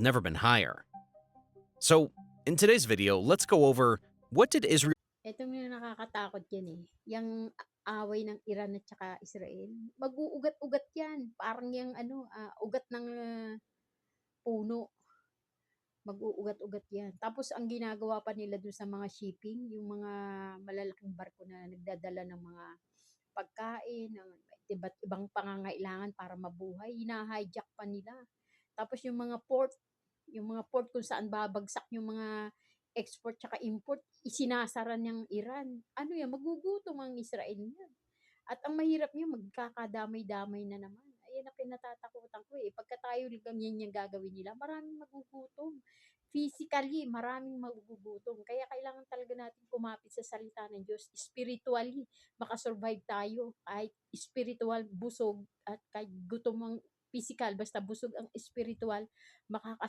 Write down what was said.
never been higher. So, in today's video, let's go over what did Israel Eto yung nakakatakot yan, eh, yang away ng Iran at saka Israel. Mag-uugat-ugat yan, parang yang ano, ugat ng, puno, mag-uugat-ugat yan. Tapos ang ginagawa pa nila dun sa mga shipping, yung mga malalaking barko na nagdadala ng mga pagkain, ng iba't ibang pangangailangan para mabuhay, hina-hijack pa nila. Tapos yung mga port kung saan babagsak yung mga export tsaka import, isinasara niyang Iran. Ano yan, magugutom ang Israel niyan. At ang mahirap niyan, magkakadamay-damay na naman. Ayan ang kinatatakutan ko, eh. Pagka tayo ganyan yung gagawin nila, maraming magugutom. Physically, maraming magugutom. Kaya kailangan talaga natin kumapit sa salita ng Diyos. Spiritually, makasurvive tayo. Kahit spiritual, busog, at kahit gutom ang physical, basta busog ang spiritual, makaka